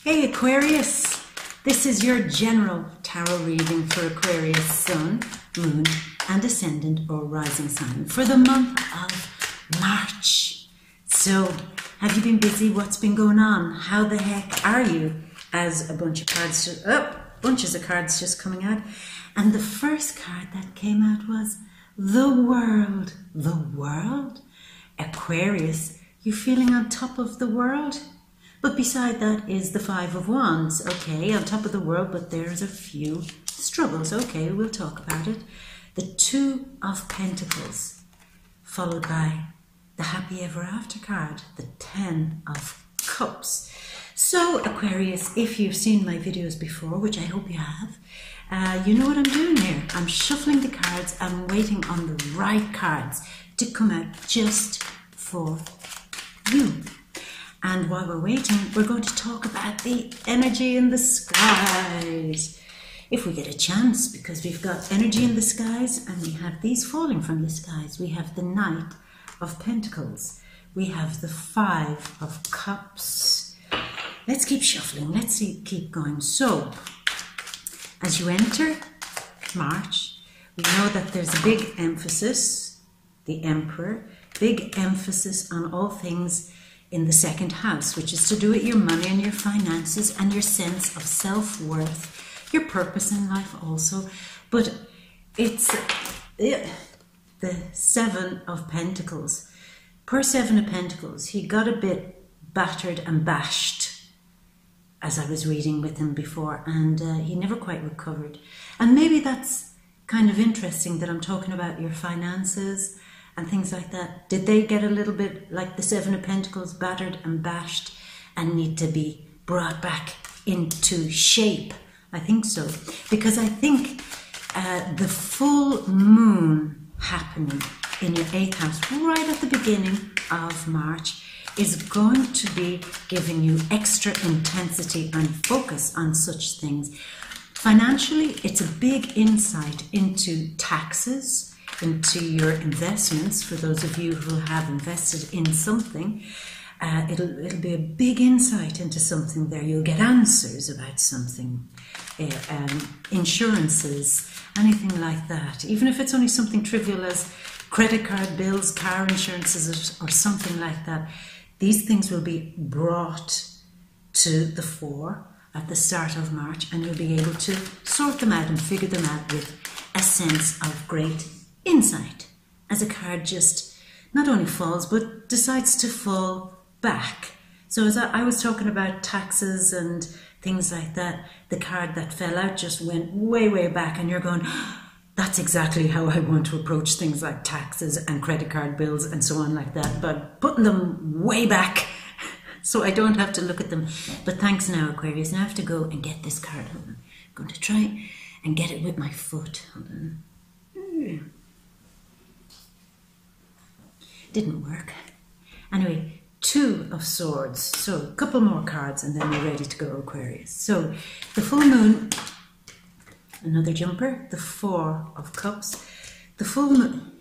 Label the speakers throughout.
Speaker 1: Hey Aquarius, this is your general tarot reading for Aquarius Sun, Moon and Ascendant or Rising sign for the month of March. So, have you been busy? What's been going on? How the heck are you? As a bunch of cards, bunches of cards just coming out. And the first card that came out was the World. The World? Aquarius, you're feeling on top of the world? But beside that is the Five of Wands. Okay, on top of the world, but there's a few struggles. Okay, we'll talk about it. The Two of Pentacles, followed by the Happy Ever After card, the Ten of Cups. So, Aquarius, if you've seen my videos before, which I hope you have, you know what I'm doing here. I'm shuffling the cards. I'm waiting on the right cards to come out just for you. And while we're waiting, we're going to talk about the energy in the skies. If we get a chance, because we've got energy in the skies and we have these falling from the skies. We have the Knight of Pentacles. We have the Five of Cups. Let's keep shuffling. Let's keep going. So, as you enter March, we know that there's a big emphasis, the Emperor, big emphasis on all things in the second house, which is to do with your money and your finances and your sense of self-worth, your purpose in life also. But it's the Seven of Pentacles. Poor Seven of Pentacles, he got a bit battered and bashed as I was reading with him before, and he never quite recovered. And maybe that's kind of interesting that I'm talking about your finances and things like that. Did they get a little bit like the Seven of Pentacles, battered and bashed, and need to be brought back into shape? I think so. Because I think the full moon happening in your 8th house right at the beginning of March is going to be giving you extra intensity and focus on such things. Financially, it's a big insight into taxes, into your investments. For those of you who have invested in something, it'll be a big insight into something there. You'll get answers about something, insurances, anything like that. Even if it's only something trivial as credit card bills, car insurances, or something like that. These things will be brought to the fore at the start of March, and you'll be able to sort them out and figure them out with a sense of great insight, as a card just not only falls but decides to fall back. So as I was talking about taxes and things like that, the card that fell out just went way back, and you're going, that's exactly how I want to approach things like taxes and credit card bills and so on like that, but putting them way back so I don't have to look at them. But thanks now, Aquarius. Now I have to go and get this card. Hold on. I'm going to try and get it with my foot. Hold on. Didn't work. Anyway, Two of Swords. So a couple more cards and then we're ready to go, Aquarius. So the full moon, another jumper, the Four of Cups. The full moon.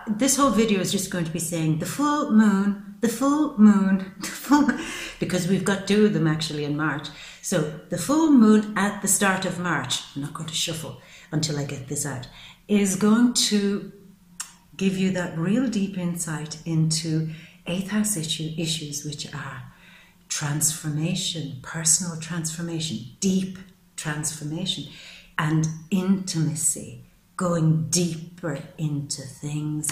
Speaker 1: This whole video is just going to be saying the full moon, the full moon, the full moon, because we've got two of them actually in March. So the full moon at the start of March, I'm not going to shuffle until I get this out, is going to give you that real deep insight into 8th house issues, which are transformation, personal transformation, deep transformation, and intimacy, going deeper into things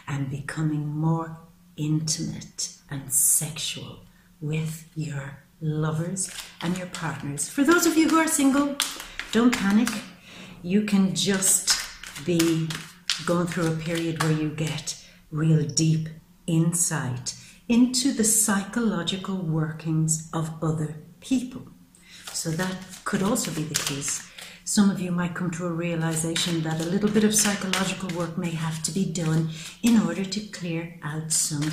Speaker 1: and becoming more intimate and sexual with your lovers and your partners. For those of you who are single, don't panic. You can just be going through a period where you get real deep insight into the psychological workings of other people. So that could also be the case. Some of you might come to a realization that a little bit of psychological work may have to be done in order to clear out some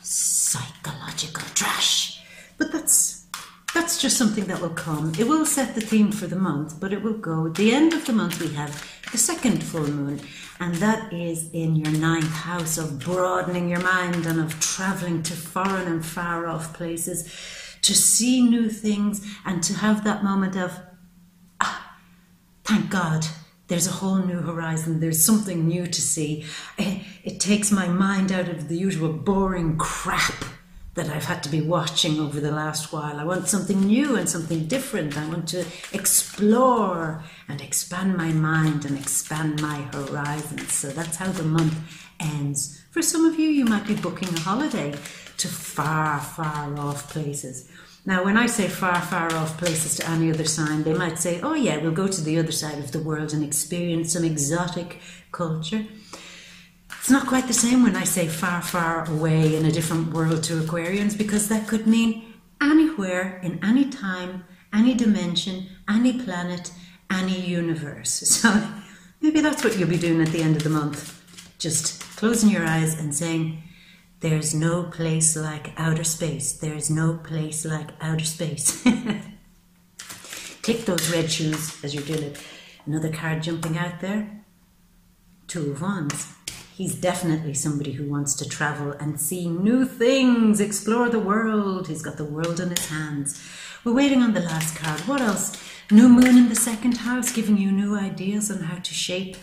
Speaker 1: psychological trash. But that's just something that will come. It will set the theme for the month, but it will go. At the end of the month, we have the second full moon, and that is in your 9th house of broadening your mind and of traveling to foreign and far off places, to see new things and to have that moment of, thank God, there's a whole new horizon. There's something new to see. It takes my mind out of the usual boring crap that I've had to be watching over the last while. I want something new and something different. I want to explore and expand my mind and expand my horizons. So that's how the month ends. For some of you, you might be booking a holiday to far, far off places. Now, when I say far, far off places to any other sign, they might say, oh yeah, we'll go to the other side of the world and experience some exotic culture. It's not quite the same when I say far, far away in a different world to Aquarians, because that could mean anywhere, in any time, any dimension, any planet, any universe. So maybe that's what you'll be doing at the end of the month. Just closing your eyes and saying, there's no place like outer space. There's no place like outer space. Click those red shoes as you're doing it. Another card jumping out there. Two of Wands. He's definitely somebody who wants to travel and see new things, explore the world. He's got the world in his hands. We're waiting on the last card. What else? New moon in the second house, giving you new ideas on how to shape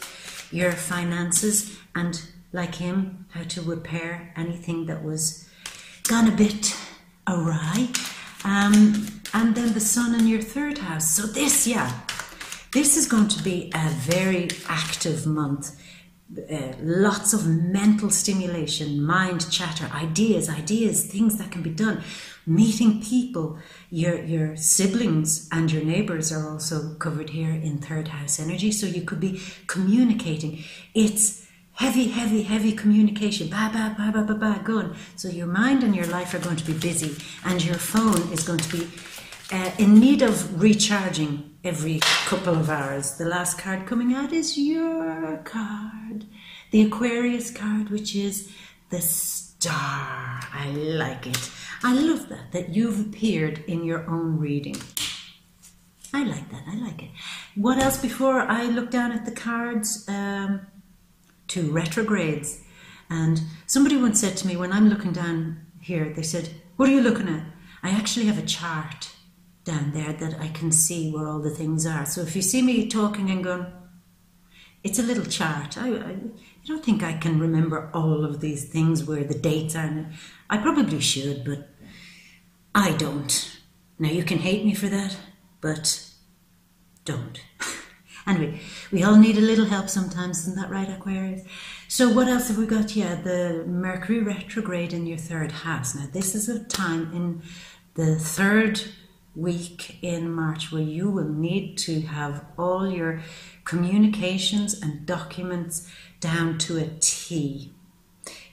Speaker 1: your finances and, like him, how to repair anything that was gone a bit awry. And then the sun in your third house. So this is going to be a very active month. Lots of mental stimulation, mind chatter, ideas, things that can be done. Meeting people, your siblings and your neighbours are also covered here in third house energy. So you could be communicating. It's heavy communication. Ba, going. So your mind and your life are going to be busy, and your phone is going to be in need of recharging every couple of hours. The last card coming out is your card, the Aquarius card, which is the star. I like it. I love that you've appeared in your own reading. I like that. I like it. What else before I look down at the cards? Two retrogrades. And somebody once said to me, when I'm looking down here, they said, what are you looking at? I actually have a chart down there that I can see where all the things are. So if you see me talking and going, it's a little chart. I don't think I can remember all of these things where the dates are. I probably should, but I don't. Now you can hate me for that, but don't. Anyway, we all need a little help sometimes, isn't that right, Aquarius? So what else have we got? Yeah, the Mercury retrograde in your third house. Now this is a time in the third week in March where you will need to have all your communications and documents down to a T.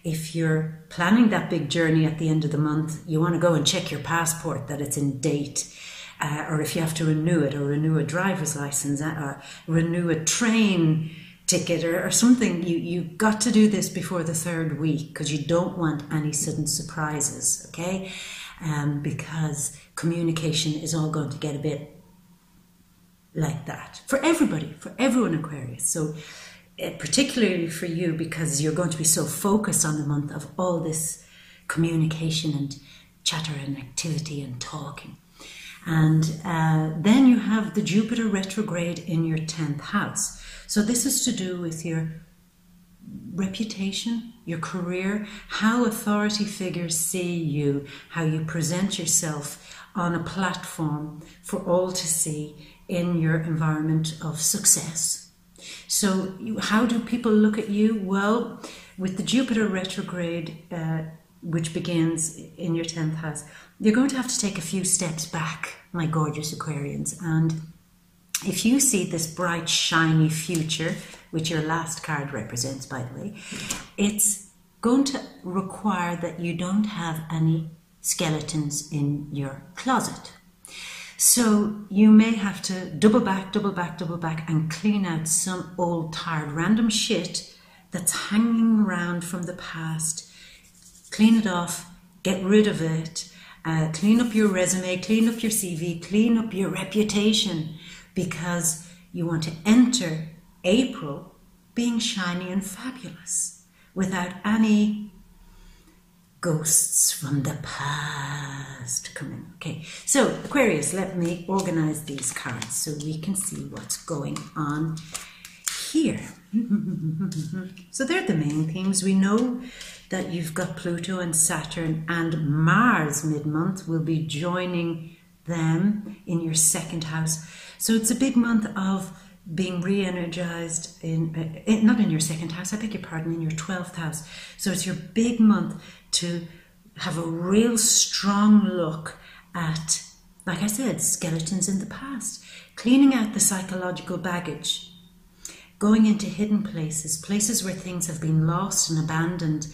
Speaker 1: If you're planning that big journey at the end of the month, you want to go and check your passport that it's in date. Or if you have to renew it, or renew a driver's license, or renew a train ticket or something, you've got to do this before the third week, because you don't want any sudden surprises, okay? Because communication is all going to get a bit like that. For everybody, for everyone, Aquarius. So particularly for you, because you're going to be so focused on the month of all this communication and chatter and activity and talking. And then you have the Jupiter retrograde in your 10th house. So this is to do with your reputation, your career, how authority figures see you, how you present yourself on a platform for all to see in your environment of success. So how do people look at you? Well, with the Jupiter retrograde, which begins in your 10th house, you're going to have to take a few steps back, my gorgeous Aquarians. And if you see this bright, shiny future, which your last card represents, by the way, it's going to require that you don't have any skeletons in your closet. So you may have to double back, and clean out some old, tired, random shit that's hanging around from the past. Clean it off, get rid of it, clean up your resume, clean up your CV, clean up your reputation, because you want to enter April being shiny and fabulous without any ghosts from the past coming. Okay, so Aquarius, let me organize these cards so we can see what's going on here. So they're the main themes. We know that you've got Pluto and Saturn and Mars mid-month will be joining them in your second house. So it's a big month of being re-energized not in your second house, I beg your pardon, in your 12th house. So it's your big month to have a real strong look at, like I said, skeletons in the past, cleaning out the psychological baggage, going into hidden places, places where things have been lost and abandoned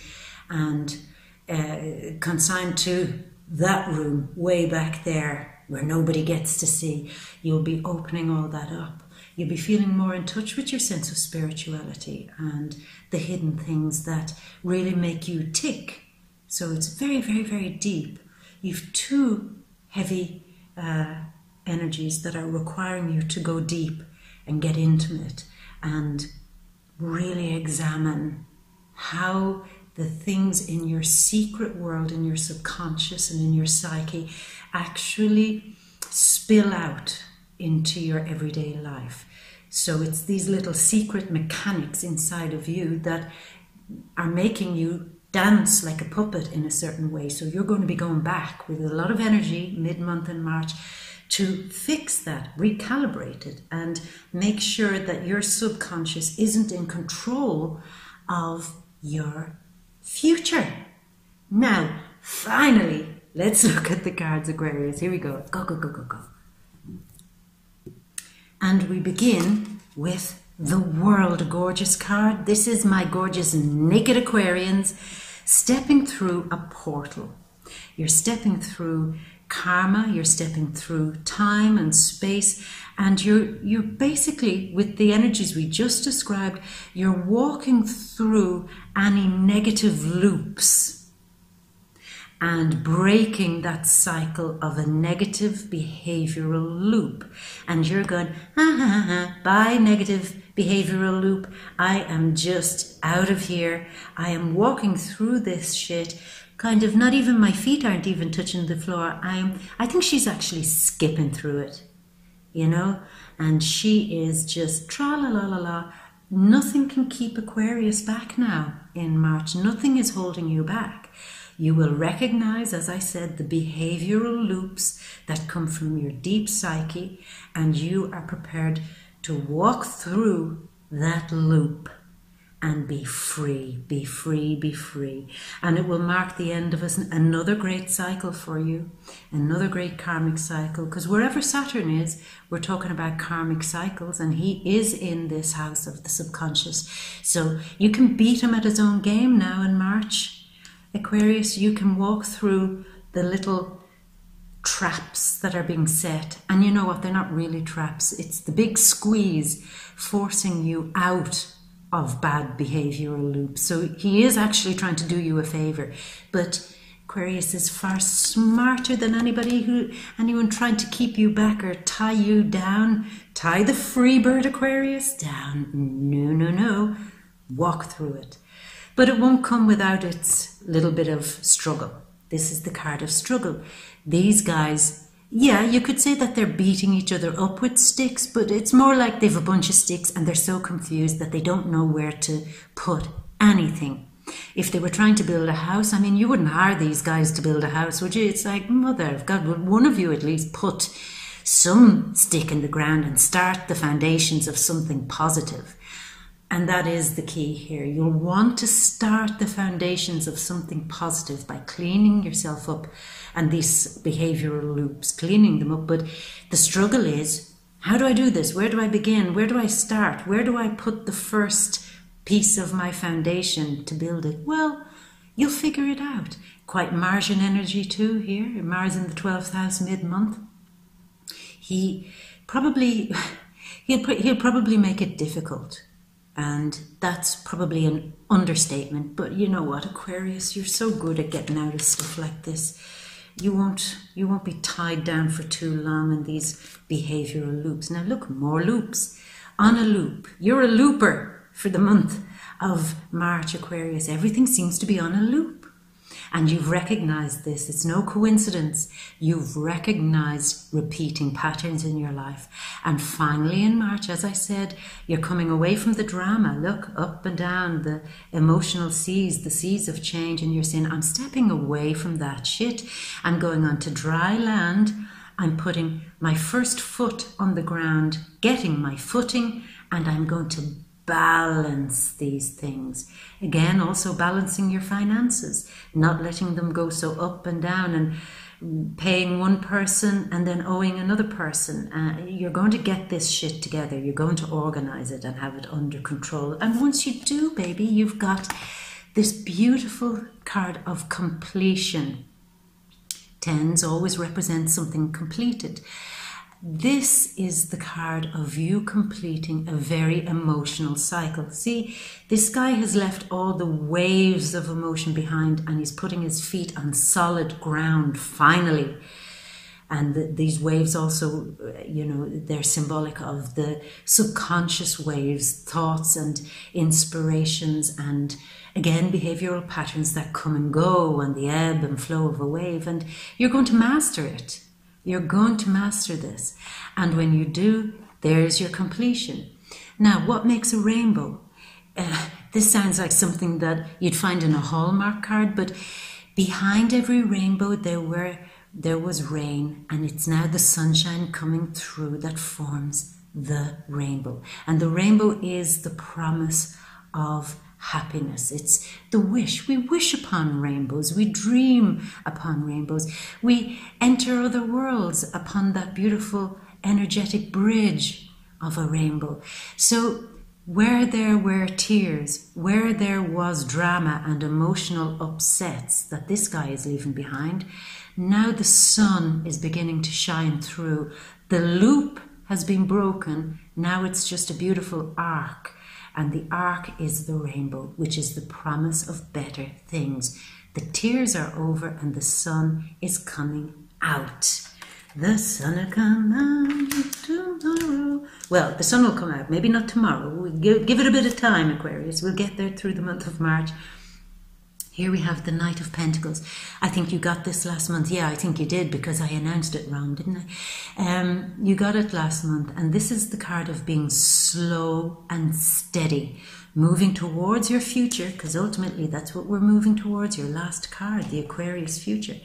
Speaker 1: and consigned to that room way back there where nobody gets to see. You'll be opening all that up. You'll be feeling more in touch with your sense of spirituality and the hidden things that really make you tick. So it's very, very, very deep. You've two heavy energies that are requiring you to go deep and get intimate and really examine how the things in your secret world, in your subconscious and in your psyche actually spill out into your everyday life. So it's these little secret mechanics inside of you that are making you dance like a puppet in a certain way. So you're going to be going back with a lot of energy mid-month in March to fix that, recalibrate it, and make sure that your subconscious isn't in control of your future. Now, finally, let's look at the cards, Aquarius. Here we go. Go, go, go, go, go. And we begin with the World Gorgeous card. This is my gorgeous naked Aquarians stepping through a portal. You're stepping through karma, you're stepping through time and space, and you're basically, with the energies we just described, you're walking through any negative loops and breaking that cycle of a negative behavioral loop. And you're going, bye negative behavioral loop. I am just out of here. I am walking through this shit. Kind of, not even my feet aren't even touching the floor. I think she's actually skipping through it, you know? And she is just tra-la-la-la-la. Nothing can keep Aquarius back now in March. Nothing is holding you back. You will recognize, as I said, the behavioral loops that come from your deep psyche, and you are prepared to walk through that loop and be free, be free, be free. And it will mark the end of another great cycle for you, another great karmic cycle, because wherever Saturn is, we're talking about karmic cycles, and he is in this house of the subconscious. So you can beat him at his own game now in March. Aquarius, you can walk through the little traps that are being set. And you know what? They're not really traps. It's the big squeeze forcing you out of bad behavioral loops. So he is actually trying to do you a favor. But Aquarius is far smarter than anyone trying to keep you back or tie you down. Tie the free bird, Aquarius, down. No, no, no. Walk through it. But it won't come without its little bit of struggle. This is the card of struggle. These guys, yeah, you could say that they're beating each other up with sticks, but it's more like they've a bunch of sticks and they're so confused that they don't know where to put anything. If they were trying to build a house, I mean, you wouldn't hire these guys to build a house, would you? It's like, mother of God, would one of you at least put some stick in the ground and start the foundations of something positive? And that is the key here. You'll want to start the foundations of something positive by cleaning yourself up and these behavioral loops, cleaning them up. But the struggle is, how do I do this? Where do I begin? Where do I start? Where do I put the first piece of my foundation to build it? Well, you'll figure it out. Quite Martian energy too here. Mars in the 12th house mid-month. He'll probably make it difficult. And that's probably an understatement, but you know what, Aquarius, you're so good at getting out of stuff like this. You won't be tied down for too long in these behavioral loops. Now look, more loops. On a loop. You're a looper for the month of March, Aquarius. Everything seems to be on a loop. And you've recognized this. It's no coincidence. You've recognized repeating patterns in your life. And finally in March, as I said, you're coming away from the drama. Look, up and down the emotional seas, the seas of change. And you're saying, I'm stepping away from that shit. I'm going on to dry land. I'm putting my first foot on the ground, getting my footing, and I'm going to balance these things. Again, also balancing your finances, not letting them go so up and down and paying one person and then owing another person. You're going to get this shit together. You're going to organize it and have it under control. And once you do, baby, you've got this beautiful card of completion. Tens always represent something completed. This is the card of you completing a very emotional cycle. See, this guy has left all the waves of emotion behind and he's putting his feet on solid ground, finally. And these waves also, you know, they're symbolic of the subconscious waves, thoughts and inspirations and, again, behavioral patterns that come and go and the ebb and flow of a wave. And you're going to master it. You're going to master this. And when you do, there's your completion. Now, what makes a rainbow? This sounds like something that you'd find in a Hallmark card, but behind every rainbow there was rain, and it's now the sunshine coming through that forms the rainbow. And the rainbow is the promise of happiness. It's the wish. We wish upon rainbows. We dream upon rainbows. We enter other worlds upon that beautiful energetic bridge of a rainbow. So where there were tears, where there was drama and emotional upsets that this guy is leaving behind, now the sun is beginning to shine through. The loop has been broken. Now it's just a beautiful arc. And the arc is the rainbow, which is the promise of better things. The tears are over and the sun is coming out. The sun will come out tomorrow. Well, the sun will come out, maybe not tomorrow. We'll give it a bit of time, Aquarius. We'll get there through the month of March. Here we have the Knight of Pentacles. I think you got this last month. Yeah, I think you did because I announced it wrong, didn't I? You got it last month. And this is the card of being slow and steady, moving towards your future, because ultimately that's what we're moving towards, your last card, the Aquarius future.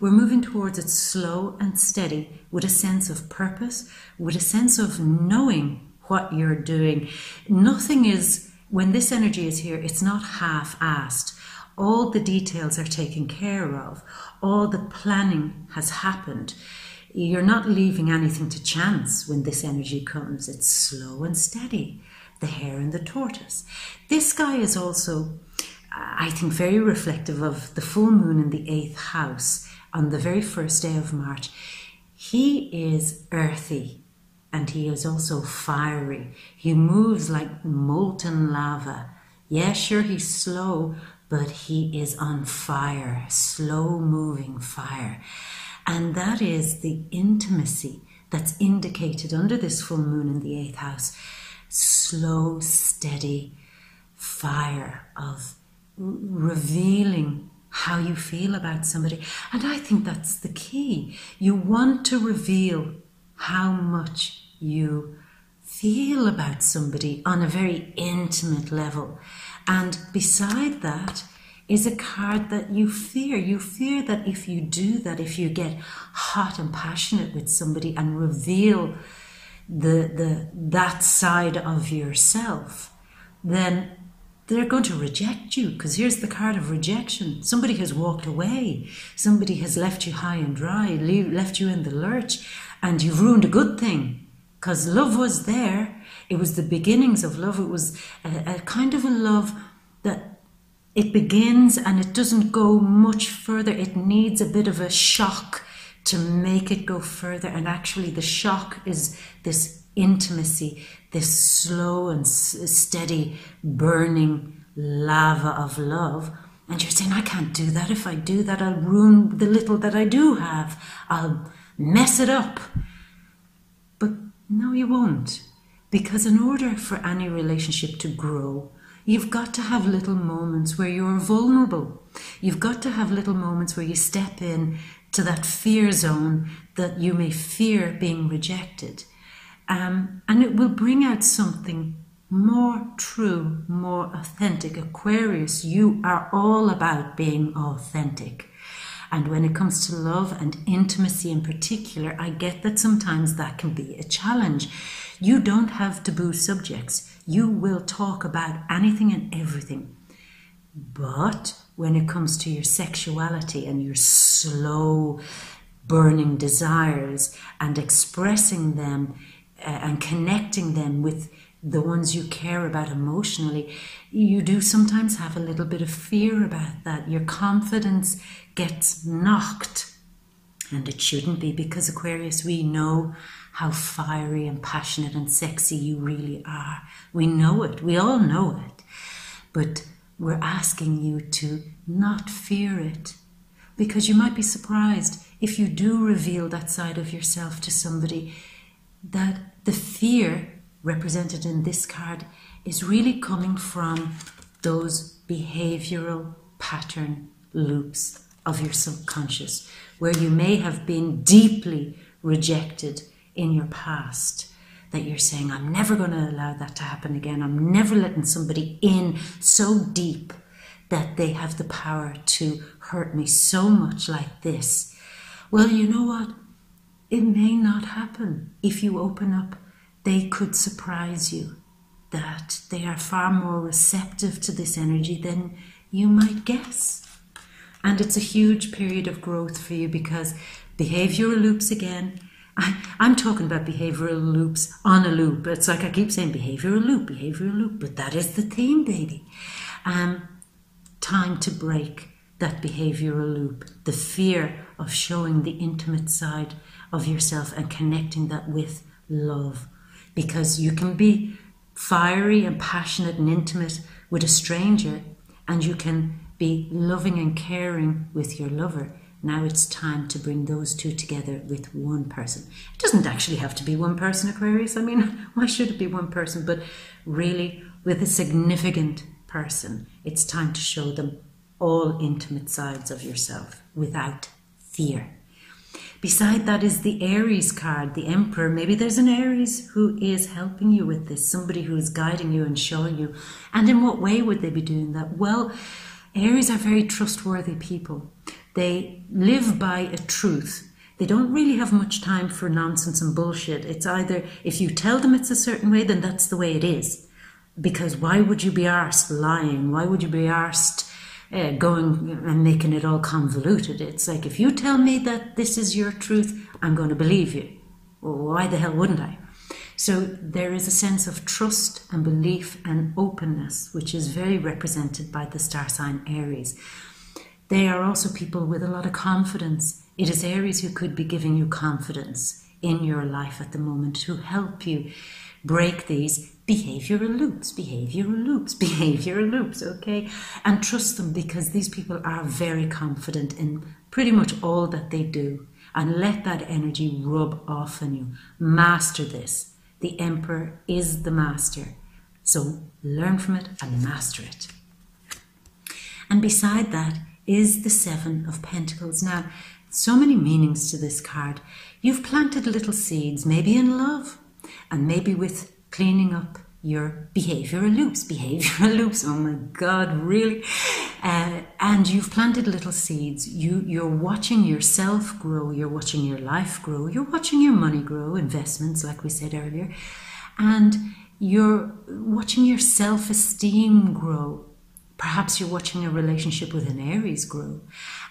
Speaker 1: We're moving towards it slow and steady with a sense of purpose, with a sense of knowing what you're doing. Nothing is, when this energy is here, it's not half-assed. All the details are taken care of. All the planning has happened. You're not leaving anything to chance when this energy comes. It's slow and steady. The hare and the tortoise. This guy is also, I think, very reflective of the full moon in the 8th house on the very first day of March. He is earthy and he is also fiery. He moves like molten lava. Yeah, sure, he's slow, but he is on fire, slow-moving fire. And that is the intimacy that's indicated under this full moon in the 8th house. Slow, steady fire of revealing how you feel about somebody. And I think that's the key. You want to reveal how much you feel about somebody on a very intimate level. And beside that is a card that you fear. You fear that if you do that, if you get hot and passionate with somebody and reveal that side of yourself, then they're going to reject you, because here's the card of rejection. Somebody has walked away. Somebody has left you high and dry, left you in the lurch, and you've ruined a good thing. Because love was there. It was the beginnings of love. It was a kind of a love that it begins and it doesn't go much further. It needs a bit of a shock to make it go further. And actually the shock is this intimacy, this slow and steady burning lava of love. And you're saying, I can't do that. If I do that, I'll ruin the little that I do have. I'll mess it up. But no, you won't. Because in order for any relationship to grow, You've got to have little moments where you're vulnerable. You've got to have little moments where you step in to that fear zone that you may fear being rejected. And it will bring out something more true, more authentic. Aquarius, you are all about being authentic. And when it comes to love and intimacy in particular, I get that sometimes that can be a challenge. You don't have taboo subjects. You will talk about anything and everything. But when it comes to your sexuality and your slow burning desires and expressing them and connecting them with the ones you care about emotionally, you do sometimes have a little bit of fear about that. Your confidence gets knocked, and it shouldn't be, because Aquarius, we know how fiery and passionate and sexy you really are. We know it. We all know it. But we're asking you to not fear it, because you might be surprised if you do reveal that side of yourself to somebody, that the fear represented in this card is really coming from those behavioral pattern loops of your subconscious, where you may have been deeply rejected in your past, that you're saying, I'm never going to allow that to happen again. I'm never letting somebody in so deep that they have the power to hurt me so much like this. Well, you know what? It may not happen. If you open up, they could surprise you, that they are far more receptive to this energy than you might guess. And it's a huge period of growth for you, because behavioral loops again, I'm talking about behavioral loops on a loop. It's like I keep saying behavioral loop, but that is the theme, baby. Time to break that behavioral loop, the fear of showing the intimate side of yourself and connecting that with love. Because you can be fiery and passionate and intimate with a stranger, and you can be loving and caring with your lover. Now it's time to bring those two together with one person. It doesn't actually have to be one person, Aquarius. I mean, why should it be one person? But really, with a significant person, it's time to show them all intimate sides of yourself without fear. Beside that is the Aries card, the Emperor. Maybe there's an Aries who is helping you with this, somebody who is guiding you and showing you. And in what way would they be doing that? Well, Aries are very trustworthy people. They live by a truth. They don't really have much time for nonsense and bullshit. It's either, if you tell them it's a certain way, then that's the way it is. Because why would you be arsed lying? Why would you be arsed going and making it all convoluted? It's like, if you tell me that this is your truth, I'm going to believe you. Well, why the hell wouldn't I? So there is a sense of trust and belief and openness, which is very represented by the star sign Aries. They are also people with a lot of confidence. It is Aries who could be giving you confidence in your life at the moment, to help you break these behavioral loops, okay? And trust them, because these people are very confident in pretty much all that they do. And let that energy rub off on you. Master this. The Emperor is the master. So learn from it and master it. And beside that is the Seven of Pentacles. Now, so many meanings to this card. You've planted little seeds, maybe in love, and maybe with cleaning up your behavioral loops. Oh my God, really? And you've planted little seeds. You're watching yourself grow. You're watching your life grow. You're watching your money grow, investments, like we said earlier. And you're watching your self-esteem grow. Perhaps you're watching a relationship with an Aries grow.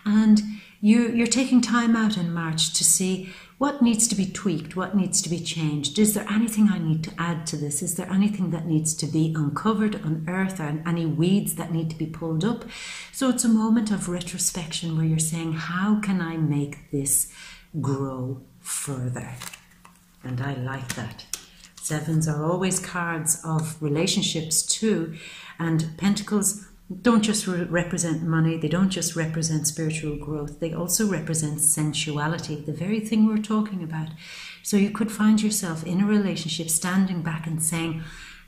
Speaker 1: And you're taking time out in March to see what needs to be tweaked, what needs to be changed. Is there anything I need to add to this? Is there anything that needs to be uncovered, unearthed, or any weeds that need to be pulled up? So it's a moment of retrospection where you're saying, how can I make this grow further? And I like that. Sevens are always cards of relationships too. And Pentacles don't just represent money, they don't just represent spiritual growth, they also represent sensuality, the very thing we're talking about. So you could find yourself in a relationship standing back and saying,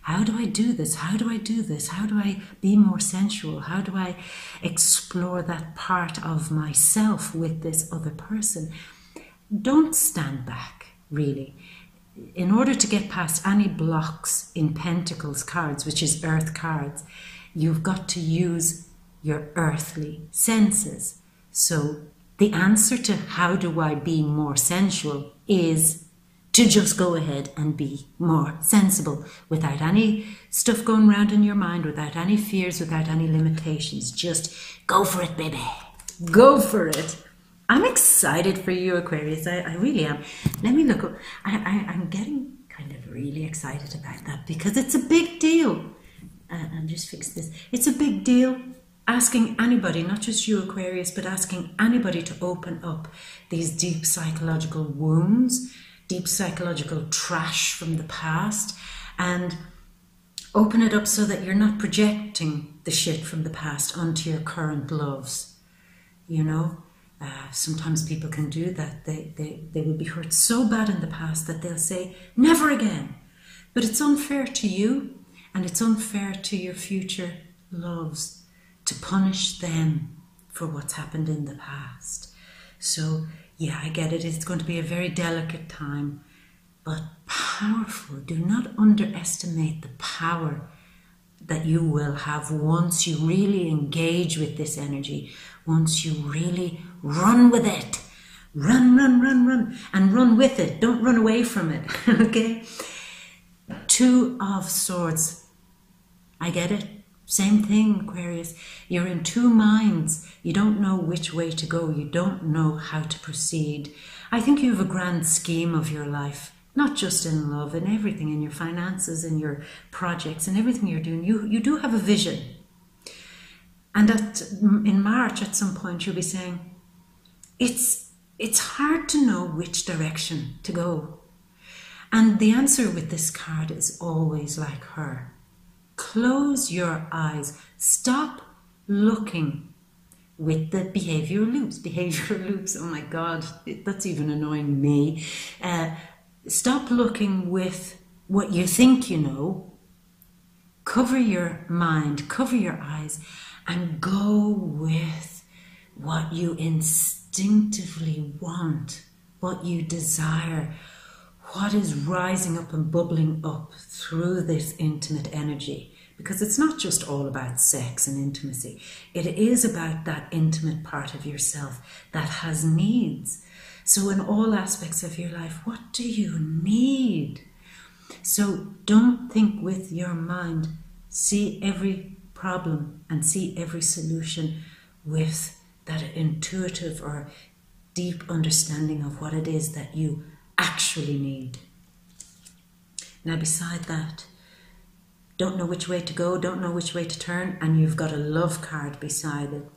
Speaker 1: How do I do this? How do I do this? How do I be more sensual? How do I explore that part of myself with this other person? Don't stand back, really. In order to get past any blocks in Pentacles cards, which is earth cards, you've got to use your earthly senses. So the answer to how do I be more sensual is to just go ahead and be more sensible without any stuff going around in your mind, without any fears, without any limitations. Just go for it, baby. Go for it. I'm excited for you, Aquarius. I really am. Let me look up. I'm getting kind of really excited about that because it's a big deal. I'll just fix this. It's a big deal asking anybody, not just you, Aquarius, but asking anybody to open up these deep psychological wounds, deep psychological trash from the past, and open it up so that you're not projecting the shit from the past onto your current loves. You know, sometimes people can do that. They will be hurt so bad in the past that they'll say, never again. But it's unfair to you, and it's unfair to your future loves to punish them for what's happened in the past. So, yeah, I get it. It's going to be a very delicate time, but powerful. Do not underestimate the power that you will have once you really engage with this energy, once you really run with it. Run, run, run, run, and run with it. Don't run away from it, okay? Two of Swords. I get it. Same thing, Aquarius. You're in two minds. You don't know which way to go. You don't know how to proceed. I think you have a grand scheme of your life, not just in love, in everything, in your finances, in your projects, and everything you're doing. You do have a vision. And in March, at some point, you'll be saying, it's hard to know which direction to go. And the answer with this card is always like her. Close your eyes. Stop looking with the behavioral loops. Behavioral loops, oh my God, that's even annoying me. Stop looking with what you think you know. Cover your mind, cover your eyes, and go with what you instinctively want, what you desire, what is rising up and bubbling up through this intimate energy. Because it's not just all about sex and intimacy. It is about that intimate part of yourself that has needs. So in all aspects of your life, what do you need? So don't think with your mind. See every problem and see every solution with that intuitive or deep understanding of what it is that you actually need. Now beside that, don't know which way to go, don't know which way to turn, and you've got a love card beside it.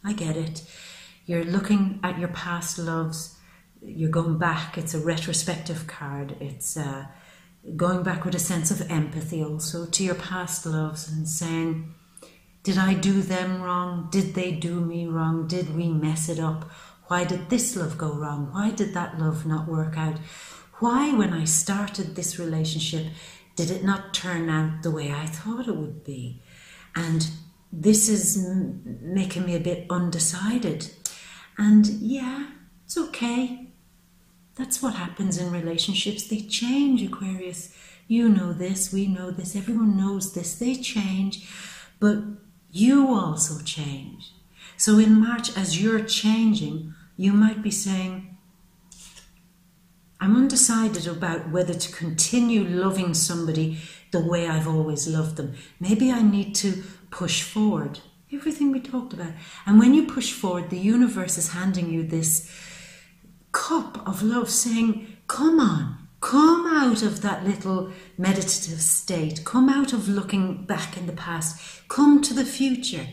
Speaker 1: I get it. You're looking at your past loves, you're going back, it's a retrospective card, it's going back with a sense of empathy also to your past loves and saying, did I do them wrong? Did they do me wrong? Did we mess it up? Why did this love go wrong? Why did that love not work out? Why, when I started this relationship, did it not turn out the way I thought it would be? And this is making me a bit undecided. And yeah, it's okay. That's what happens in relationships. They change, Aquarius. You know this, we know this, everyone knows this. They change, but you also change. So in March, as you're changing, you might be saying, I'm undecided about whether to continue loving somebody the way I've always loved them. Maybe I need to push forward. Everything we talked about. And when you push forward, the universe is handing you this cup of love saying, come on, come out of that little meditative state. Come out of looking back in the past. Come to the future.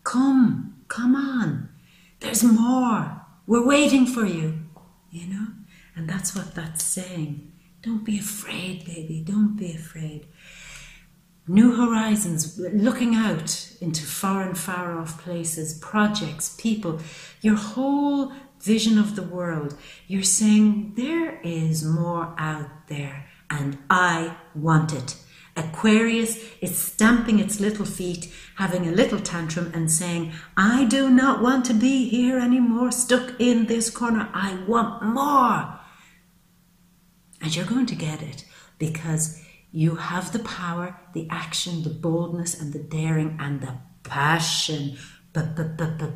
Speaker 1: Come on. There's more. We're waiting for you, you know? And that's what that's saying. Don't be afraid, baby. Don't be afraid. New horizons, looking out into foreign, far-off places, projects, people, your whole vision of the world. You're saying there is more out there and I want it. Aquarius is stamping its little feet, having a little tantrum and saying, I do not want to be here anymore, stuck in this corner. I want more. And you're going to get it because you have the power, the action, the boldness and the daring and the passion,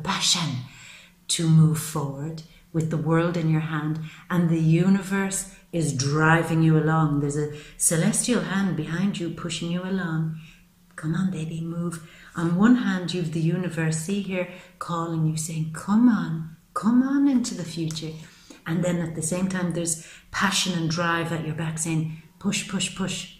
Speaker 1: passion to move forward with the world in your hand, and the universe is driving you along. There's a celestial hand behind you pushing you along. Come on, baby, move. On one hand, you've the universe, see here, calling you, saying, come on into the future. And then at the same time, there's passion and drive at your back saying, push, push, push.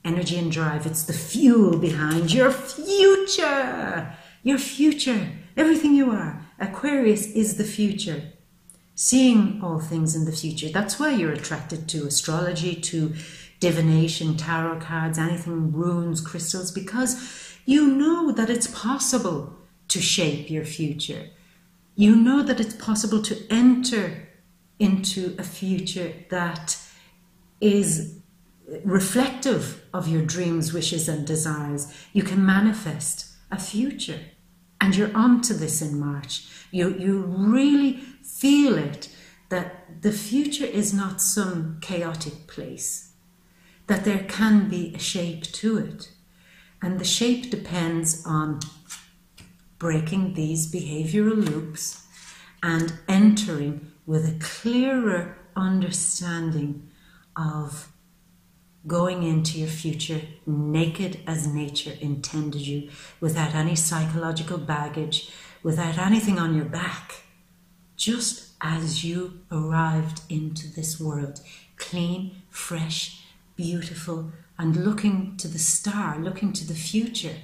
Speaker 1: Energy and drive, it's the fuel behind your future. Your future, everything you are. Aquarius is the future. Seeing all things in the future. That's why you're attracted to astrology, to divination, tarot cards, anything, runes, crystals, because you know that it's possible to shape your future. You know that it's possible to enter into a future that is reflective of your dreams, wishes and desires. You can manifest a future, and you're onto this in March. You really feel it, that the future is not some chaotic place, that there can be a shape to it, and the shape depends on breaking these behavioral loops and entering with a clearer understanding of going into your future naked as nature intended you, without any psychological baggage, without anything on your back, just as you arrived into this world, clean, fresh, beautiful, and looking to the star, looking to the future,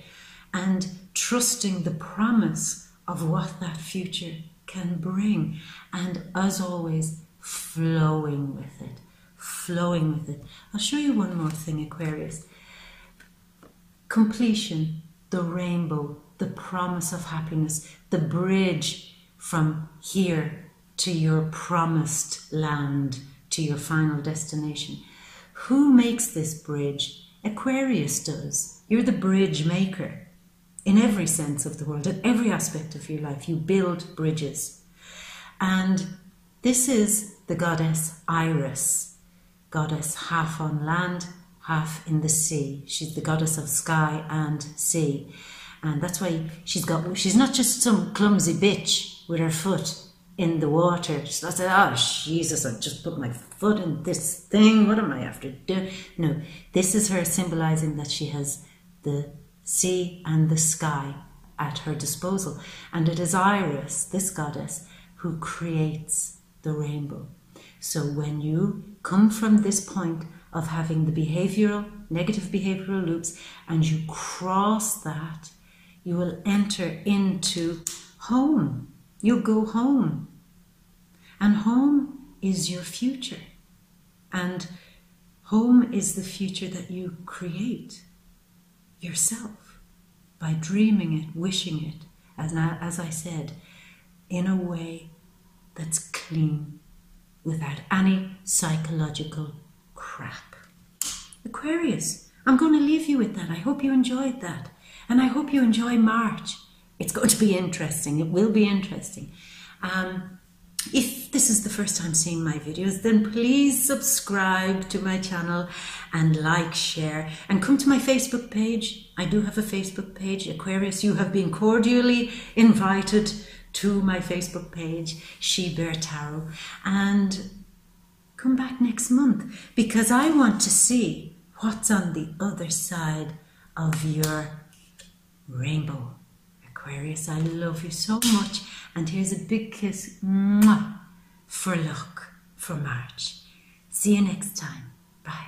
Speaker 1: and trusting the promise of what that future can bring, and as always, flowing with it. Flowing with it. I'll show you one more thing, Aquarius. Completion, the rainbow, the promise of happiness, the bridge from here to your promised land, to your final destination. Who makes this bridge? Aquarius does. You're the bridge maker. In every sense of the word, in every aspect of your life, you build bridges. And this is the goddess Iris. Goddess half on land, half in the sea. She's the goddess of sky and sea. And that's why she's not just some clumsy bitch with her foot in the water. She's not saying, oh, Jesus, I just put my foot in this thing. What am I after doing? No, this is her symbolizing that she has the sea and the sky at her disposal. And it is Iris, this goddess, who creates the rainbow. So when you come from this point of having the negative behavioral loops, and you cross that, you will enter into home. You'll go home. And home is your future. And home is the future that you create yourself by dreaming it, wishing it, as I said, in a way that's clean, without any psychological crap. Aquarius, I'm going to leave you with that. I hope you enjoyed that. And I hope you enjoy March. It's going to be interesting. It will be interesting. If this is the first time seeing my videos, then please subscribe to my channel and like, share, and come to my Facebook page. I do have a Facebook page, Aquarius. You have been cordially invited to my Facebook page, She Bear Tarot, and come back next month, because I want to see what's on the other side of your rainbow. Aquarius, I love you so much, and here's a big kiss, mwah, for luck for March. See you next time. Bye.